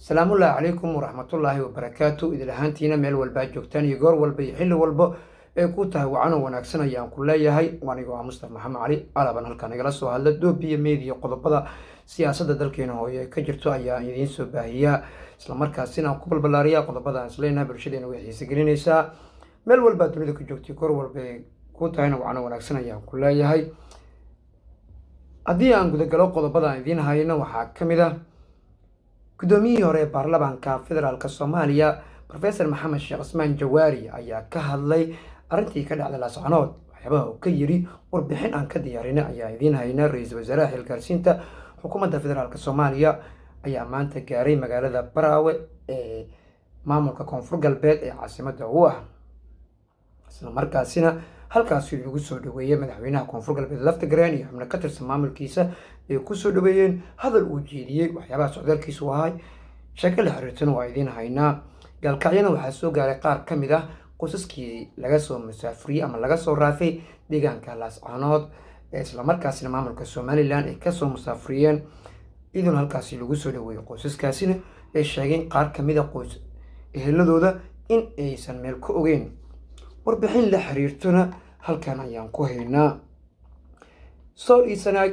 السلام الله عليكم ورحمة الله وبركاته. إذا لهانتينا ميل والباج جوكتان يقور والبي حل والبو كوتا وعنا وناكسنا يان كلها هاي وانيقوا مصطفى محمد علي على بن هالكان يجلسوا هلا دوبي ميديا قضبضة سياسة دلكينا هو كجرتوا أيام يدين سباهية إسلام مركزنا وقبل بلاريا قضبضة أصلينا برشدين ويحيى سجلين إسا ميل والباج ميدك جوكتي كور والبي كوتا هنا وعنا وناكسنا يان كلها هاي أدي أن قد قالوا قضبضة يدين هاينا وحاكمة guddoomiyihii hore ee baarlamaanka federaalka Soomaaliya Professor Maxamed Sheekh Cusmaan Jawaari ayaa ka hadlay arrintii ka dhacday Laascaanood waxyaabaha uu ka yiri warbixin aan ka diyaarinay ayaa idiin haynaa ra'iisul wasaaraha xilgaarsiinta xukuumadda federaalka Soomaaliya ayaa maanta gaaray magaalada Baraawe ee maamulka Koonfur Galbeed ee caasimadda u ah isla markaasina halkaasi lagu soo dhaweeyay madaxweynaha Koonfur Galbeed Laftagreen iyo xubno ka tirsan maamulkiisa ee ku soo dhaweeyeen hadal uu jeediyay waxyaabaha socdaalkiisu ahay sheeko la xiriirtana waa idiin haynaa galkacyana waxaa soo gaaray qaar ka mid ah qoysaskii laga soo musaafiriyey ama laga soo raafay deegaanka Laascaanood ee isla markaasina maamulka Somaliland ay ka soo musaafiriyeen iyadoo halkaasi lagu soo dhaweeyay qoysaskaasina ay sheegeen qaar ka mid ah qoys eheladooda in aysan meel ku ogeyn warbixin la xiriirtana halkan ayaan ku haynaa soo iisanaag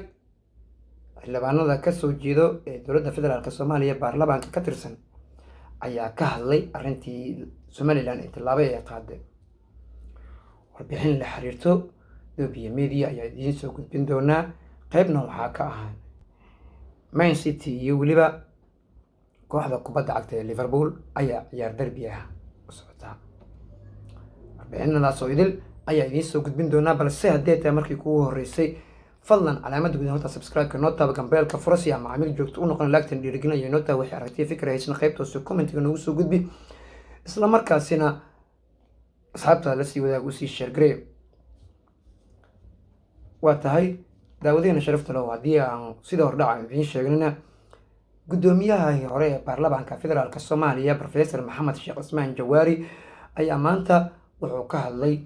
xildhibaanada ka soo jeedo ee dowladda federaalka Soomaaliya baarlamaanka ka tirsan ayaa ka hadlay arrintii Somaliland ee tallaabo ay qaaday warbixin la xiriirto Dobiya Media ayaa idiin soo gudbin doonaa qaybna waxaa ka ah Man City iyo waliba kooxda kubadda cagta ee Liverpool ayaa ciyaar derbi ah u socota warbixinadaas oo idil ayaa idiin soo gudbin doonaa balse haddii tahay markii kugu horeysay fadlan calaamada gudaha horta subscribe-ka noo taaba gambeelka furasi ama macaamiil joogto u noqon laagtan dhiirigelinayo noo taaba wixii aragtiya fikir haysan qaybta hoose commentiga noogu soo gudbi isla markaasina asxaabta la sii wadaag u sii share garee waa tahay daawadeena sharafta leh haddii aan sida hordhaca idiin sheegnina guddoomiyaha hore ee baarlamaanka federaalka Soomaaliya Professor Maxamed Sheekh Cusmaan Jawaari ayaa maanta wuxuu ka hadlay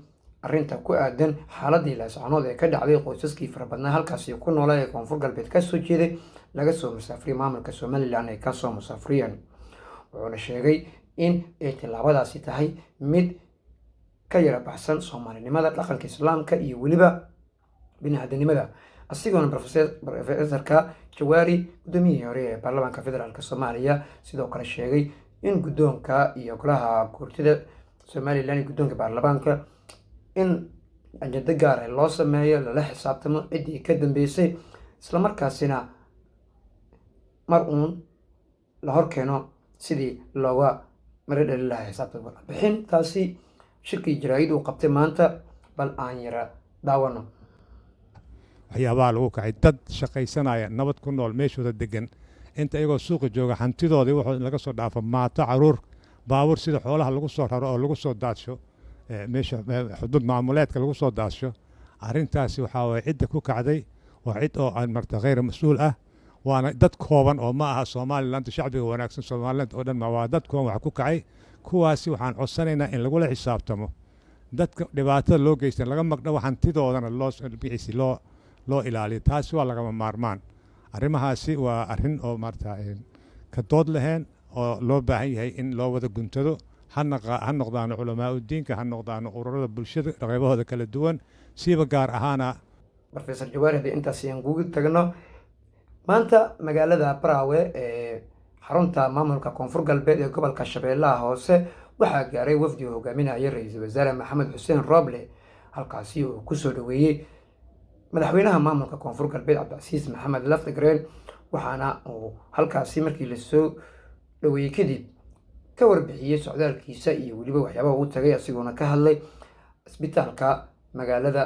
arrinta ku aadan xaaladii Laascaanood ee ka dhacday qoysaskii farabadnaa halkaasi ku noolaa ee Koonfur Galbeed ka soo jeeday laga soo musaafiriyay maamulka Somaliland ay ka soo musaafiriyeen wuxuuna sheegay in ay tallaabadaasi tahay mid ka yara baxsan Soomaalinimada dhaqanka Islaamka iyo waliba bini'aadanimada asigoona Professorka Jawaari guddoomiyihii hore ee baarlamaanka federaalka Soomaaliya sidoo kale sheegay in guddoonka iyo golaha guurtida Somaliland guddoonka baarlamaanka in ajenda gaar ah loo sameeyo lala xisaabtamo cidii ka dambeysay isla markaasina mar uun la horkeeno sidii looga maradhali lahaa xisaabta warbixintaasi shirkii jaraa'id uu qabtay maanta bal aan yara daawano waxyaabaha lagu kacay dad shaqaysanaya nabad ku nool meeshooda degan inta iyagoo suuqa jooga hantidoodii wuxuu laga soo dhaafo maato caruur baabuur sida xoolaha lagu soo raro oo lagu soo daadsho meesha xuduud maamuleedka lagu soo daasho arrintaasi waxaa waye cidda ku kacday waa cid oo aan marta khayr mas'uul ah waana dad kooban oo ma aha Somaliland shacbiga wanaagsan Somaliland oo dhan waa dad kooban wax ku kacay kuwaasi waxaan codsanaynaa in lagu la xisaabtamo dadka dhibaatada loo geystay laga magdhawo hantidoodana loo ilaaliyo taasi waa lagama maarmaan arrimahaasi waa arrin oo marta ka dood lahayn oo loo baahan yahay in loo wada guntado ha noqdaan culamaa u diinka ha noqdaan ururada bulshada qaybahooda kala duwan siiba gaar ahaana Professor Jawaari intaas ayaan ugu tagno maanta magaalada Baraawe ee xarunta maamulka Koonfur Galbeed ee gobolka Shabeellaha Hoose waxaa gaaray wafdi hogaaminaya ra'iisul wasaare Maxamed Xuseen Roble halkaasi uu ku soo dhaweeyay madaxweynaha maamulka Koonfur Galbeed Cabdicasiis Maxamed Laftagreen waxaana uu halkaasi markii la soo dhaweeyay kadib ka warbixiyay socdaalkiisa iyo waliba waxyaabaha uu tagay asigoona ka hadlay isbitaalka magaalada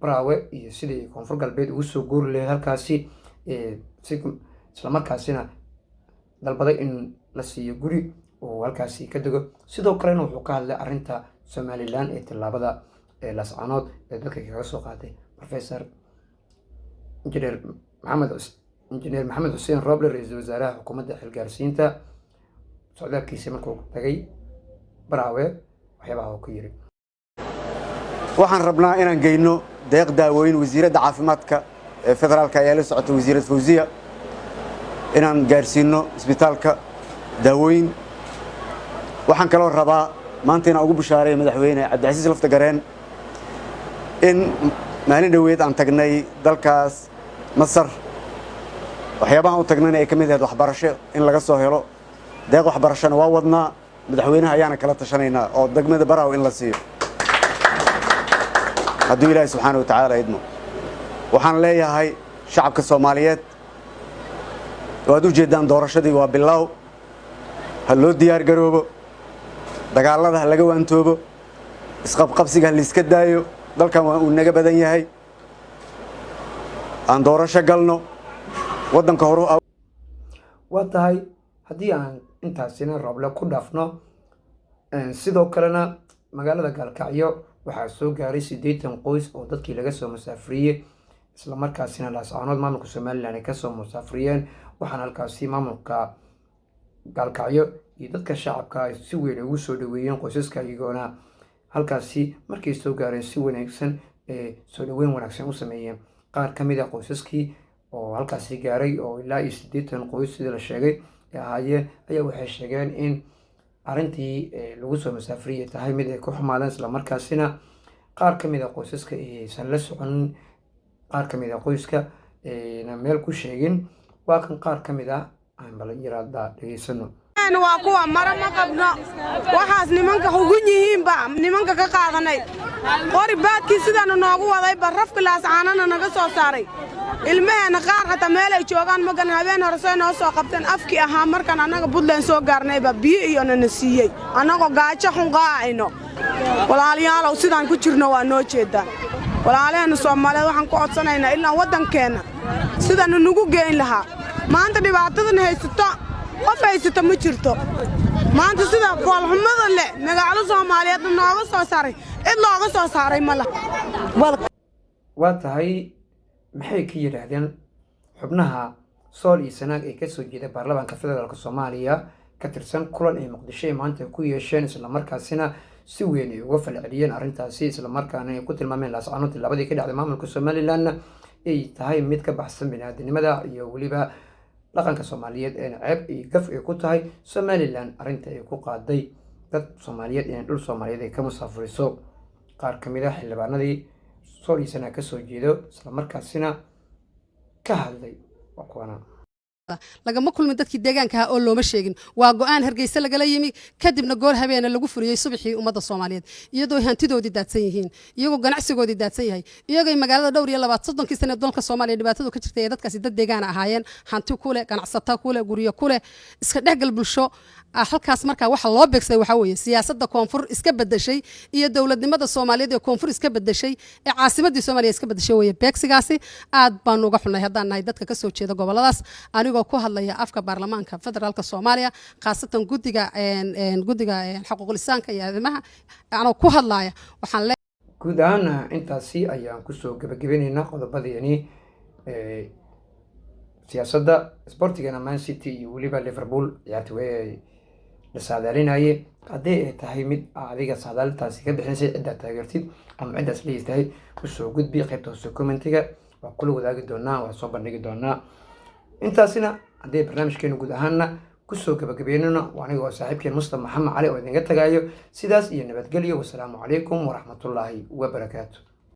Baraawe iyo sidii Koonfur Galbeed ugu soo guuri lahayd halkaasi isla markaasina dalbaday in la siiyo guri oo halkaasi ka dego sidoo kalena wuxuu ka hadlay arrinta Somaliland ee tallaabada ee Laascaanood ee dadka kaga soo qaaday Professor Engineer Maxamed Xuseen Roble ra'iisul wasaaraha xukuumadda xilgaarsiinta socdaalkiisa markuu tagay Baraawe waxyaabaha uu ku yiri waxaan rabnaa inaan geyno deeq daaweyn wasiiradda caafimaadka federaalka ayaa la socota wasiirad Fawziya inaan gaarsiino isbitaalka daawooyin waxaan kaloo rabaa maanta inaan ugu bishaareeyo madaxweyne cabdicasiis laftagareen in maalin dhoweed aan tagnay dalkaas Masar waxyaabaha u tagnayna ay ka mid ahayd waxbarasho in laga soo helo deeq waxbarashana waa wadnaa madaxweynaha ayaana kala tashanaynaa oo degmada Baraaw in la siiyo hadduu Ilaahay subxaanahu wa tacaala idmo waxaan leeyahay shacabka Soomaaliyeed waad u jeedaan doorashadii waa bilaaw ha loo diyaar garoobo dagaalada laga waantoobo isqabqabsiga la iska daayo dalkan waa uu naga badan yahay aan doorasho galno wadanka horu waa tahay haddii aan intaasina Rooble ku dhaafno sidoo kalena magaalada Gaalkacyo waxaa soo gaaray 80 qoys oo dadkii laga soo musaafiriyay isla markaasina laascaanood maamulka Soomaaliland ay ka soo musaafiriyeen waxaan halkaasi maamulka Gaalkacyo iyo dadka shacabka ay si weyn ugu soo dhaweeyeen qoysaska iyagoona halkaasi markay soo gaareen si wanaagsan soo dhaweyn wanaagsan u sameeyeen qaar ka mid ah qoysaskii oo halkaasi gaaray oo ilaa 80 qoys sida la sheegay ahaayeen ayaa waxay sheegeen in arintii lagu soo musaafiriyay tahay mid ay ku xumaadeen isla markaasina qaar ka mid ah qoysaska aysan la socon qaar ka mid ah qoyska meel ku sheegin waa kan qaar ka mid ah aan bal yiraahdaa dhageysano waa kuwa mara ma qabno waxaas nimanka ugun yihiinba nimanka ka qaadanay qori baadkii sidaan noogu waday barafka laascaanana naga soo saaray ilmaheena qaar hata meel ay joogaan magan habeen hore soo noo soo qabteen afkii ahaa markan anaga Puntland soo gaarnayba biyo iyo na siiyay anaga gaajo xun qaayno walaalayaal sidaan ku jirno waa noo jeedaan walaalaheena Soomaaliyeed waxaan ku codsanaynaa ilaa wadankeena sidaan nagu geyn lahaa maanta dhibaatadan haysato qof haysato ma jirto maanta sida foolxumada leh magaalo Soomaaliyeed nooga soo saaray cid looga soo saaray ma laha waa tahay maxay ka yiraahdeen xubnaha Sool iyo Sanaag ee ka soo jeeda baarlamaanka federaalka Soomaaliya ka tirsan kulan ay Muqdisho maanta ku yeesheen isla markaasina si weyn ay uga falceliyeen arintaasi isla markaana ay ku tilmaameen laascaanood labadii ka dhacday maamulka Soomaaliland ay tahay mid ka baxsan bini'aadanimada iyo waliba dhaqanka Soomaaliyeed ee ceeb iyo gaf ay ku tahay Soomaaliland arinta ay ku qaaday dad Soomaaliyeed in dhul Soomaaliyeed ay ka musaafiriso qaar ka mid ah xildhibaanadii Sool iyo Sanaag ka soo jeedo isla markaasina ka hadlay waqwana lagama kulmin dadkii deegaanka oo looma sheegin waa go'aan Hargeysa laga yimi kadibna goor habeena lagu furiyay subaxii ummadda Soomaaliyeed iyadoo hantidoodii daadsan yihiin iyagoo ganacsigoodii daadsan yahay iyagoo magaalada dhowr iyo 20 sano dalka Soomaaliya dhibaatadu ka jirtay dadkaasi dad deegaan ahaayeen hanti ku leh ganacsato ku leh guriyo ku leh iska dhexgal bulsho halkaas markaa waxa loo beegsay waxa weeye siyaasadda koonfur iska bedeshay iyo dawladnimada Soomaaliyeed ee koonfur iska bedeshay ee caasimadii Soomaaliya iska bedeshay weeye beegsigaasi aad baan uga xunay haddaan nahay dadka ka soo jeeda goboladaas anigoo ku hadlaya afka baarlamaanka federaalka Soomaaliya khaasatan gudiga xuquuqul insaanka iyo arrimaha anoo ku hadlaya waxaan guud ahaan intaasi ayaan ku soo gabagabeynayna qodobadeeni siyaasadda sportiga Man City iyo waliba Liverpool ciyaartooy la saadaalinayay haddii ay tahay mid adiga saadaalintaasi ka bixinaysa cidda taageertid ama ciddaas leeyahay ku soo gudbi qaybta hoose commentiga waa kula wadaagi doonaa waa soo bandhigi doonaa intaasina haddii barnaamijkeenu guud ahaanna ku soo gabagabeynayno waa aniga oo saaxiibkeen Mustafa Maxamed Cali oo idinga tagaayo sidaas iyo nabadgelyo wassalaamu calaykum waraxmatullaahi wabarakaatuh